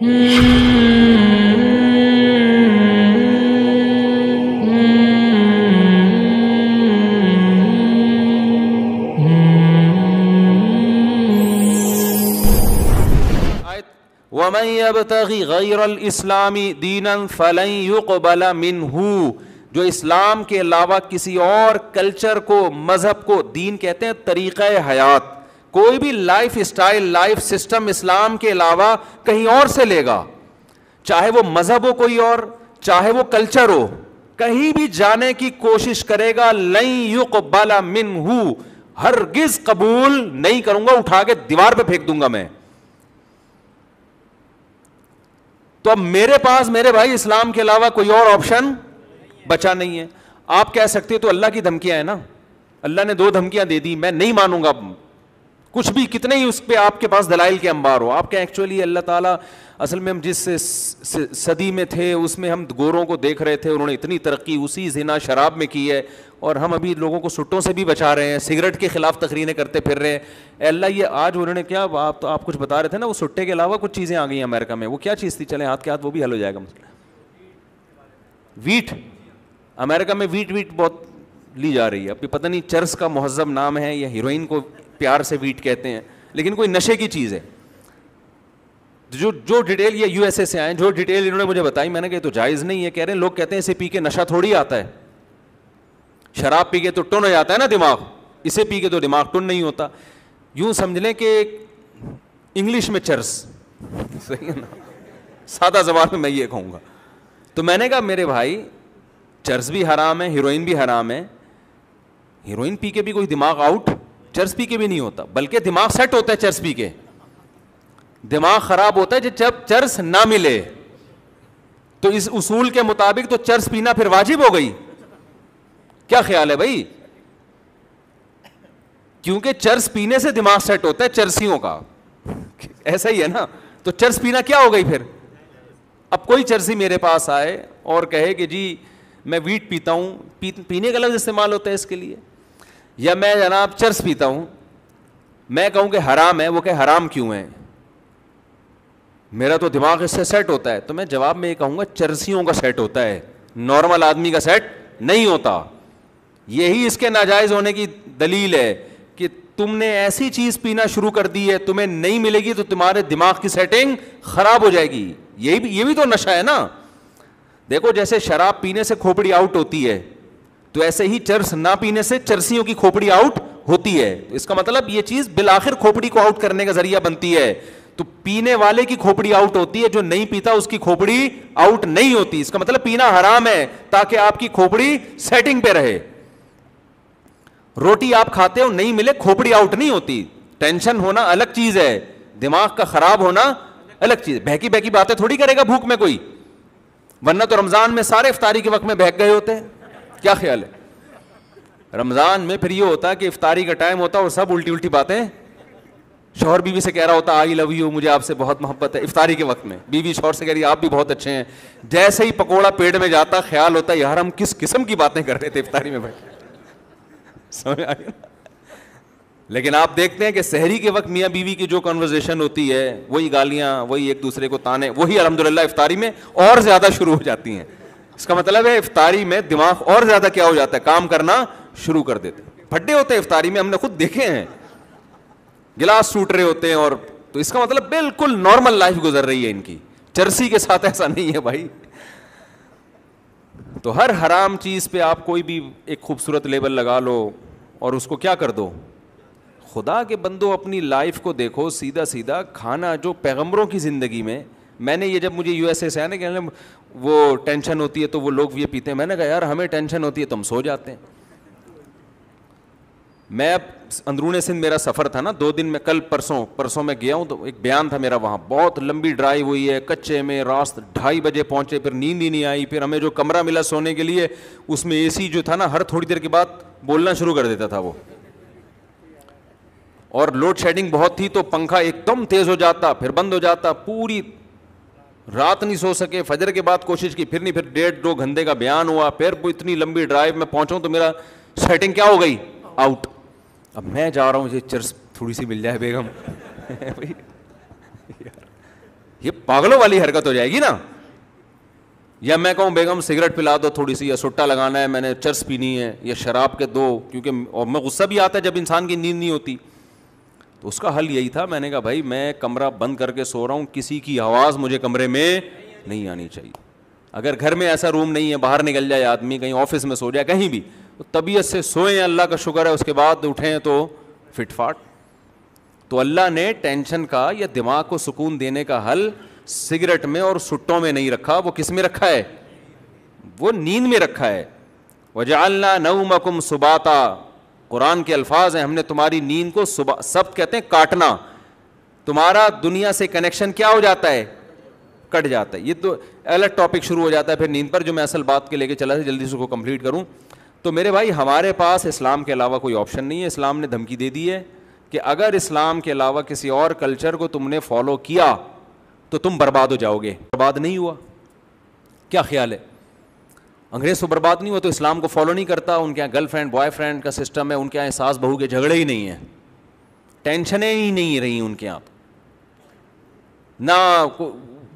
وَمَن يَبْتَغِ غَيْرَ الْإِسْلَامِ دِينًا فَلَن يُقْبَلَ مِنْهُ، جو اسلام کے علاوہ کسی اور کلچر کو، مذہب کو، دین کہتے ہیں طریقہ حیات، کوئی بھی لائف اسٹائل، لائف سسٹم اسلام کے علاوہ کہیں اور سے لے گا، چاہے وہ مذہب ہو کوئی اور، چاہے وہ کلچر ہو، کہیں بھی جانے کی کوشش کرے گا، لن یقبل منہ، ہرگز قبول نہیں کروں گا، اٹھا کے دیوار پہ پھینک دوں گا میں. تو اب میرے پاس میرے بھائی اسلام کے علاوہ کوئی اور آپشن بچا نہیں ہے. آپ کہہ سکتے تو اللہ کی دھمکیاں ہیں نا، اللہ نے 2 دھمکیاں دے دی، میں نہیں مانوں گا کچھ بھی، کتنے ہی اس پہ آپ کے پاس دلائل کے انبار ہو. آپ کہ ایکچولی اللہ تعالیٰ اصل میں ہم جس صدی میں تھے اس میں ہم گوروں کو دیکھ رہے تھے، انہوں نے اتنی ترقی اسی زنا شراب میں کی ہے، اور ہم ابھی لوگوں کو سٹوں سے بھی بچا رہے ہیں، سگریٹ کے خلاف تقریریں کرتے پھر رہے ہیں. اے اللہ یہ آج انہوں نے کیا، آپ کچھ بتا رہے تھے نا، وہ سٹے کے علاوہ کچھ چیزیں آ گئی ہیں امریکہ میں، وہ کیا چیز تھی؟ چلیں ہاتھ کے ہاتھ وہ بھی حل ہو جائے گا مسئلہ. ویٹ، امریکہ میں ویٹ بہت لی جا رہی ہے. ابھی پتہ نہیں چرس کا مہذب نام ہے یا ہیروئن کو پیار سے ویٹ کہتے ہیں، لیکن کوئی نشے کی چیز ہے. جو ڈیٹیل یہ یو ایس اے سے آئے، جو ڈیٹیل انہوں نے مجھے بتائی، میں نے کہا تو جائز نہیں ہے. کہہ رہے ہیں لوگ کہتے ہیں اسے پی کے نشہ تھوڑی آتا ہے، شراب پی کے تو ٹن ہو جاتا ہے نا دماغ، اسے پی کے تو دماغ ٹن نہیں ہوتا. یوں سمجھ لیں کہ انگلش میں چرس، صحیح ہے نا، سادہ زبان میں یہ کہوں گا. تو میں نے کہا میرے بھائی چرس بھی حرام ہے، ہیروئن بھی حرام ہے. ہیروئن پی کے بھی کوئی دماغ آؤٹ چرس پی کے بھی نہیں ہوتا، بلکہ دماغ سیٹ ہوتا ہے چرس پی کے. دماغ خراب ہوتا ہے جب چرس نہ ملے. تو اس اصول کے مطابق تو چرس پینا پھر واجب ہو گئی. کیا خیال ہے بھائی؟ کیونکہ چرس پینے سے دماغ سیٹ ہوتا ہے چرسیوں کا، ایسا ہی ہے نا. تو چرس پینا کیا ہو گئی پھر؟ اب کوئی چرسی میرے پاس آئے اور کہے کہ جی میں ویٹ پیتا ہوں، پینے کا لفظ استعمال ہوتا ہے اس کے لیے، یا میں جناب چرس پیتا ہوں، میں کہوں کہ حرام ہے، وہ کہ حرام کیوں ہے، میرا تو دماغ اس سے سیٹ ہوتا ہے. تو میں جواب میں یہ کہوں گا چرسیوں کا سیٹ ہوتا ہے، نارمل آدمی کا سیٹ نہیں ہوتا. یہی اس کے ناجائز ہونے کی دلیل ہے کہ تم نے ایسی چیز پینا شروع کر دی ہے، تمہیں نہیں ملے گی تو تمہارے دماغ کی سیٹنگ خراب ہو جائے گی. یہ بھی تو نشہ ہے نا. دیکھو جیسے شراب پینے سے کھوپڑی آؤٹ ہوتی ہے، تو ایسے ہی چرس نہ پینے سے چرسیوں کی کھوپڑی آؤٹ ہوتی ہے. اس کا مطلب یہ چیز بالآخر کھوپڑی کو آؤٹ کرنے کا ذریعہ بنتی ہے. تو پینے والے کی کھوپڑی آؤٹ ہوتی ہے، جو نہیں پیتا اس کی کھوپڑی آؤٹ نہیں ہوتی. اس کا مطلب پینا حرام ہے تاکہ آپ کی کھوپڑی سیٹنگ پہ رہے. روٹی آپ کھاتے ہو، نہیں ملے کھوپڑی آؤٹ نہیں ہوتی. ٹینشن ہونا الگ چیز ہے، دماغ کا خراب ہونا الگ چیز ہے. بہکی بہکی باتیں تھوڑی کرے گا بھوک میں کوئی، ورنہ تو رمضان میں سارے افطاری کے وقت میں بہک گئے ہوتے ہیں. کیا خیال ہے؟ رمضان میں پھر یہ ہوتا ہے کہ افطاری کا ٹائم ہوتا ہے اور سب الٹی باتیں، شوہر بیوی سے کہہ رہا ہوتا آئی لو یو، مجھے آپ سے بہت محبت ہے. افطاری کے وقت میں بیوی شوہر سے کہہ رہی آپ بھی بہت اچھے ہیں. جیسے ہی پکوڑا پیٹ میں جاتا خیال ہوتا ہے یار ہم کس قسم کی باتیں کر رہے تھے افطاری میں بیٹھ. سمجھ آ گیا؟ لیکن آپ دیکھتے ہیں کہ سحری کے وقت میاں بیوی کی جو کنورزیشن ہوتی ہے، وہی گالیاں، وہی ایک دوسرے کو تانے، وہی الحمدللہ افطاری میں اور زیادہ شروع ہو جاتی ہیں. اس کا مطلب ہے افطاری میں دماغ اور زیادہ کیا ہو جاتا ہے، کام کرنا شروع کر دیتے. پھڈے ہوتے ہیں افطاری میں، ہم نے خود دیکھے ہیں، گلاس ٹوٹ رہے ہوتے ہیں. اور تو اس کا مطلب بالکل نارمل لائف گزر رہی ہے ان کی. چرسی کے ساتھ ایسا نہیں ہے بھائی. تو ہر حرام چیز پہ آپ کوئی بھی ایک خوبصورت لیبل لگا لو اور اس کو کیا کر دو. خدا کے بندو اپنی لائف کو دیکھو، سیدھا سیدھا کھانا جو پیغمبروں کی زندگی میں نے یہ جب مجھے یو ایس اے سے آیا نا کہ وہ ٹینشن ہوتی ہے تو وہ لوگ یہ پیتے ہیں، میں نے کہا یار ہمیں ٹینشن ہوتی ہے تو ہم سو جاتے ہیں. میں اب اندرون سندھ میرا سفر تھا نا 2 دن میں، کل پرسوں میں گیا ہوں تو ایک بیان تھا میرا وہاں. بہت لمبی ڈرائیو ہوئی ہے، کچے میں، راست 2:30 بجے پہنچے، پھر نیند ہی نہیں آئی. پھر ہمیں جو کمرہ ملا سونے کے لیے اس میں اے سی جو تھا نا ہر تھوڑی دیر کے بعد بولنا شروع کر دیتا تھا وہ، اور لوڈ شیڈنگ بہت تھی تو پنکھا ایک دم تیز ہو جاتا پھر بند ہو جاتا. پوری رات نہیں سو سکے. فجر کے بعد کوشش کی، پھر نہیں، پھر 1.5-2 گھنٹے کا بیان ہوا. پھر اتنی لمبی ڈرائیو میں پہنچا تو میرا سیٹنگ کیا ہو گئی، آؤٹ. اب میں جا رہا ہوں، مجھے چرس تھوڑی سی مل جائے بیگم. یہ پاگلوں والی حرکت ہو جائے گی نا. یا میں کہوں بیگم سگریٹ پلا دو تھوڑی سی, یا سٹا لگانا ہے, میں نے چرس پینی ہے, یا شراب کے دو, کیونکہ اور میں غصہ بھی آتا ہے جب انسان کی نیند نہیں ہوتی. تو اس کا حل یہی تھا, میں نے کہا بھائی میں کمرہ بند کر کے سو رہا ہوں, کسی کی آواز مجھے کمرے میں نہیں آنی چاہیے. اگر گھر میں ایسا روم نہیں ہے, باہر نکل جائے آدمی, کہیں آفس میں سو جائے, کہیں بھی, تو طبیعت سے سوئیں, اللہ کا شکر ہے, اس کے بعد اٹھیں تو فٹ فاٹ. تو اللہ نے ٹینشن کا یا دماغ کو سکون دینے کا حل سگریٹ میں اور سٹوں میں نہیں رکھا, وہ کس میں رکھا ہے؟ وہ نیند میں رکھا ہے. وَجَعَلْنَا نَوْمَكُمْ سُبَاتًا, قرآن کے الفاظ ہیں, ہم نے تمہاری نیند کو سبت کہتے ہیں کاٹنا, تمہارا دنیا سے کنیکشن کیا ہو جاتا ہے؟ کٹ جاتا ہے. یہ تو الگ ٹاپک شروع ہو جاتا ہے پھر نیند پر, جو میں اصل بات کے لے کے چلا تھا, جلدی سے اس کو کمپلیٹ کروں. تو میرے بھائی ہمارے پاس اسلام کے علاوہ کوئی آپشن نہیں ہے. اسلام نے دھمکی دے دی ہے کہ اگر اسلام کے علاوہ کسی اور کلچر کو تم نے فالو کیا تو تم برباد ہو جاؤ گے. برباد نہیں ہوا, کیا خیال ہے؟ انگریز تو برباد نہیں ہوا, تو اسلام کو فالو نہیں کرتا. ان کے یہاں گرل فرینڈ بوائے فرینڈ کا سسٹم ہے, ان کے یہاں ساس بہو کے جھگڑے ہی نہیں ہیں, ٹینشنیں ہی نہیں رہی ان کے یہاں, نہ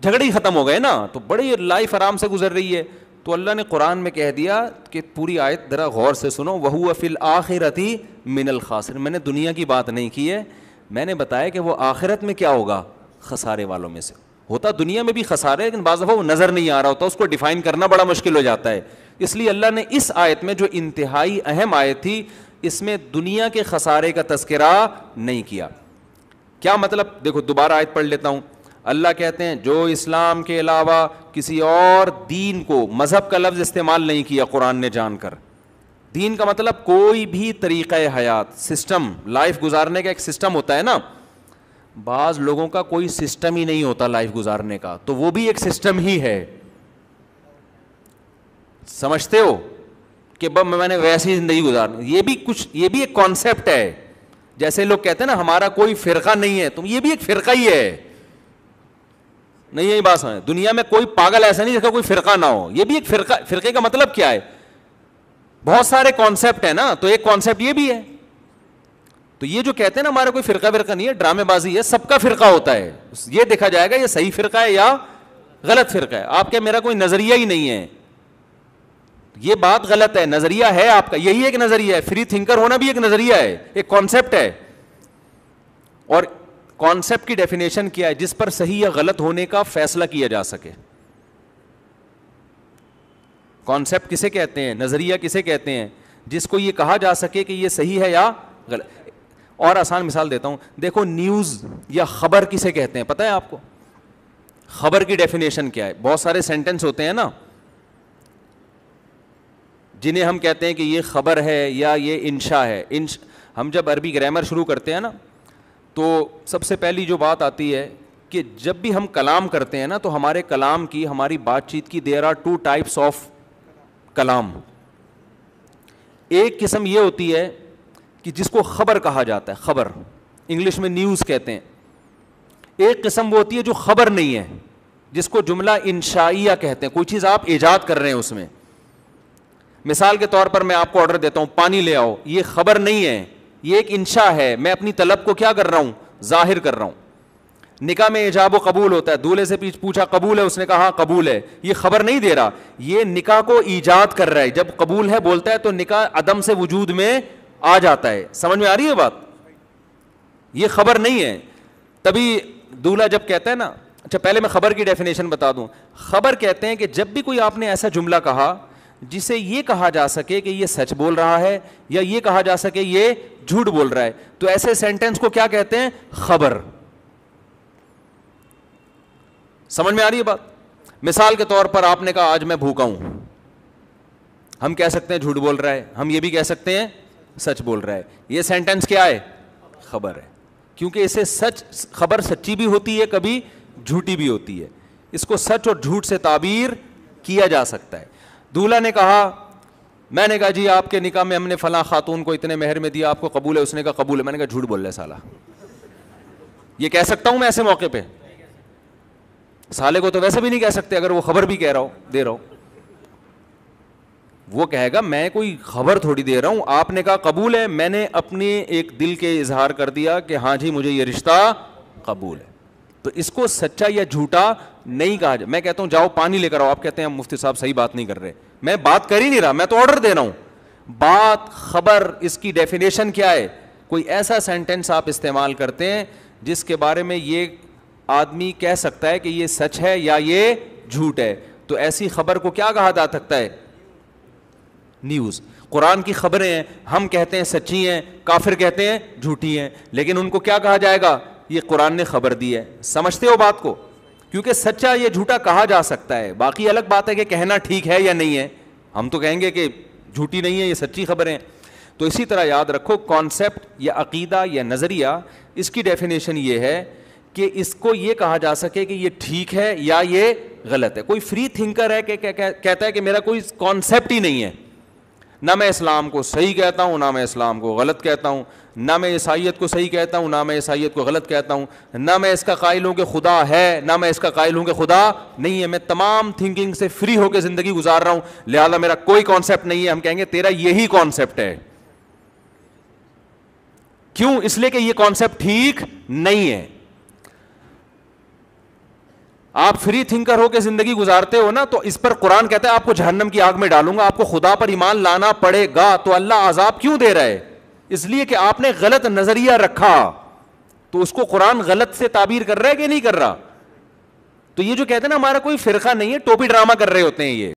جھگڑے ہی ختم ہو گئے نا, تو بڑی لائف آرام سے گزر رہی ہے. تو اللہ نے قرآن میں کہہ دیا کہ پوری آیت ذرا غور سے سنو, وَهُوَ فِي الْآخِرَةِ مِنَ الْخَاسِرِينَ. میں نے دنیا کی بات نہیں کی ہے, میں نے بتایا کہ وہ آخرت میں کیا ہوگا, خسارے والوں میں سے. ہوتا دنیا میں بھی خسارے, لیکن بعض دفعہ وہ نظر نہیں آ رہا ہوتا, اس کو ڈیفائن کرنا بڑا مشکل ہو جاتا ہے. اس لیے اللہ نے اس آیت میں, جو انتہائی اہم آیت تھی, اس میں دنیا کے خسارے کا تذکرہ نہیں کیا. کیا مطلب؟ دیکھو دوبارہ آیت پڑھ لیتا ہوں. اللہ کہتے ہیں جو اسلام کے علاوہ کسی اور دین کو, مذہب کا لفظ استعمال نہیں کیا قرآن نے جان کر. دین کا مطلب کوئی بھی طریقہ حیات, سسٹم, لائف گزارنے کا ایک سسٹم ہوتا ہے نا. بعض لوگوں کا کوئی سسٹم ہی نہیں ہوتا لائف گزارنے کا, تو وہ بھی ایک سسٹم ہی ہے. سمجھتے ہو کہ میں نے ویسی زندگی گزارنی, یہ بھی کچھ, یہ بھی ایک کانسیپٹ ہے. جیسے لوگ کہتے ہیں نا ہمارا کوئی فرقہ نہیں ہے, تو یہ بھی ایک فرقہ ہی ہے. نہیں یہی بات سمجھ, دنیا میں کوئی پاگل ایسا نہیں جس کا کوئی فرقہ نہ ہو, یہ بھی ایک فرقہ. فرقے کا مطلب کیا ہے؟ بہت سارے کانسیپٹ ہیں نا, تو ایک کانسیپٹ یہ بھی ہے. تو یہ جو کہتے ہیں نا ہمارا کوئی فرقہ نہیں ہے, ڈرامے بازی ہے. سب کا فرقہ ہوتا ہے, یہ دیکھا جائے گا یہ صحیح فرقہ ہے یا غلط فرقہ ہے. آپ کے میرا کوئی نظریہ ہی نہیں ہے, یہ بات غلط ہے. نظریہ ہے آپ کا, یہی ایک نظریہ ہے. فری تھنکر ہونا بھی ایک نظریہ ہے, ایک کانسیپٹ ہے. اور کانسیپٹ کی ڈیفینیشن کیا ہے؟ جس پر صحیح یا غلط ہونے کا فیصلہ کیا جا سکے. کانسیپٹ کسے کہتے ہیں, نظریہ کسے کہتے ہیں؟ جس کو یہ کہا جا سکے کہ یہ صحیح ہے یا غلط. اور آسان مثال دیتا ہوں, دیکھو نیوز یا خبر کسے کہتے ہیں, پتہ ہے آپ کو؟ خبر کی ڈیفینیشن کیا ہے؟ بہت سارے سینٹنس ہوتے ہیں نا جنہیں ہم کہتے ہیں کہ یہ خبر ہے یا یہ انشاء ہے. ہم جب عربی گرامر شروع کرتے ہیں نا, تو سب سے پہلی جو بات آتی ہے کہ جب بھی ہم کلام کرتے ہیں نا, تو ہمارے کلام کی, ہماری بات چیت کی, دیر آر 2 types آف کلام. ایک قسم یہ ہوتی ہے کہ جس کو خبر کہا جاتا ہے, خبر, انگلش میں نیوز کہتے ہیں. ایک قسم وہ ہوتی ہے جو خبر نہیں ہے, جس کو جملہ انشائیہ کہتے ہیں. کوئی چیز آپ ایجاد کر رہے ہیں اس میں. مثال کے طور پر میں آپ کو آرڈر دیتا ہوں پانی لے آؤ, یہ خبر نہیں ہے, یہ ایک انشاء ہے. میں اپنی طلب کو کیا کر رہا ہوں, ظاہر کر رہا ہوں. نکاح میں ایجاب و قبول ہوتا ہے, دولہے سے پوچھا قبول ہے, اس نے کہا ہاں قبول ہے. یہ خبر نہیں دے رہا, یہ نکاح کو ایجاد کر رہا ہے. جب قبول ہے بولتا ہے تو نکاح عدم سے وجود میں آ جاتا ہے. سمجھ میں آ رہی ہے بات؟ یہ خبر نہیں ہے. تبھی دولہا جب کہتا ہے نا, اچھا پہلے میں خبر کی ڈیفینیشن بتا دوں. خبر کہتے ہیں کہ جب بھی کوئی آپ نے ایسا جملہ کہا جسے یہ کہا جا سکے کہ یہ سچ بول رہا ہے, یا یہ کہا جا سکے یہ جھوٹ بول رہا ہے, تو ایسے سینٹنس کو کیا کہتے ہیں, خبر. سمجھ میں آ رہی ہے بات؟ مثال کے طور پر آپ نے کہا آج میں بھوکا ہوں, ہم کہہ سکتے ہیں جھوٹ بول رہا ہے, ہم یہ بھی کہہ سکتے ہیں سچ بول رہا ہے. یہ سینٹنس کیا ہے, خبر ہے. کیونکہ اسے سچ, خبر سچی بھی ہوتی ہے, کبھی جھوٹی بھی ہوتی ہے. اس کو سچ اور جھوٹ سے تعبیر کیا جا سکتا ہے. دولہا نے کہا, میں نے کہا جی آپ کے نکاح میں ہم نے فلاں خاتون کو اتنے مہر میں دیا, آپ کو قبول ہے؟ اس نے کہا قبول ہے. میں نے کہا جھوٹ بول رہا ہے سالا. یہ کہہ سکتا ہوں میں ایسے موقع پہ؟ سالے کو تو ویسے بھی نہیں کہہ سکتے اگر وہ خبر بھی کہہ رہا ہو, دے رہا ہو. وہ کہے گا میں کوئی خبر تھوڑی دے رہا ہوں, آپ نے کہا قبول ہے, میں نے اپنے ایک دل کے اظہار کر دیا کہ ہاں جی مجھے یہ رشتہ قبول ہے. تو اس کو سچا یا جھوٹا نہیں کہا جائے. میں کہتا ہوں جاؤ پانی لے کر آؤ, آپ کہتے ہیں مفتی صاحب صحیح بات نہیں کر رہے. میں بات کر ہی نہیں رہا, میں تو آرڈر دے رہا ہوں. بات, خبر, اس کی ڈیفینیشن کیا ہے؟ کوئی ایسا سینٹینس آپ استعمال کرتے ہیں جس کے بارے میں یہ آدمی کہہ سکتا ہے کہ یہ سچ ہے یا یہ جھوٹ ہے. تو ایسی خبر کو کیا کہا جا سکتا ہے؟ نیوز. قرآن کی خبریں ہیں, ہم کہتے ہیں سچی ہیں, کافر کہتے ہیں جھوٹی ہیں, لیکن ان کو کیا کہا جائے گا؟ یہ قرآن نے خبر دی ہے. سمجھتے ہو بات کو؟ کیونکہ سچا یہ جھوٹا کہا جا سکتا ہے. باقی الگ بات ہے کہ کہنا ٹھیک ہے یا نہیں ہے. ہم تو کہیں گے کہ جھوٹی نہیں ہے, یہ سچی خبریں. تو اسی طرح یاد رکھو, کانسیپٹ یا عقیدہ یا نظریہ, اس کی ڈیفینیشن یہ ہے کہ اس کو یہ کہا جا سکے کہ یہ ٹھیک ہے یا یہ غلط ہے. کوئی فری تھنکر ہے کہ کہتا ہے کہ میرا کوئی کانسیپٹ ہی نہیں ہے, نہ میں اسلام کو صحیح کہتا ہوں نہ میں اسلام کو غلط کہتا ہوں, نہ میں عیسائیت کو صحیح کہتا ہوں نہ میں عیسائیت کو غلط کہتا ہوں, نہ میں اس کا قائل ہوں کہ خدا ہے نہ میں اس کا قائل ہوں کہ خدا نہیں ہے, میں تمام تھنکنگ سے فری ہو کے زندگی گزار رہا ہوں, لہذا میرا کوئی کانسیپٹ نہیں ہے. ہم کہیں گے تیرا یہی کانسیپٹ ہے. کیوں؟ اس لیے کہ یہ کانسیپٹ ٹھیک نہیں ہے. آپ فری تھنکر ہو کے زندگی گزارتے ہو نا, تو اس پر قرآن کہتا ہے آپ کو جہنم کی آگ میں ڈالوں گا, آپ کو خدا پر ایمان لانا پڑے گا. تو اللہ عذاب کیوں دے رہا ہے؟ اس لیے کہ آپ نے غلط نظریہ رکھا. تو اس کو قرآن غلط سے تعبیر کر رہا ہے کہ نہیں کر رہا؟ تو یہ جو کہتے ہیں نا ہمارا کوئی فرقہ نہیں ہے, ٹوپی ڈرامہ کر رہے ہوتے ہیں یہ.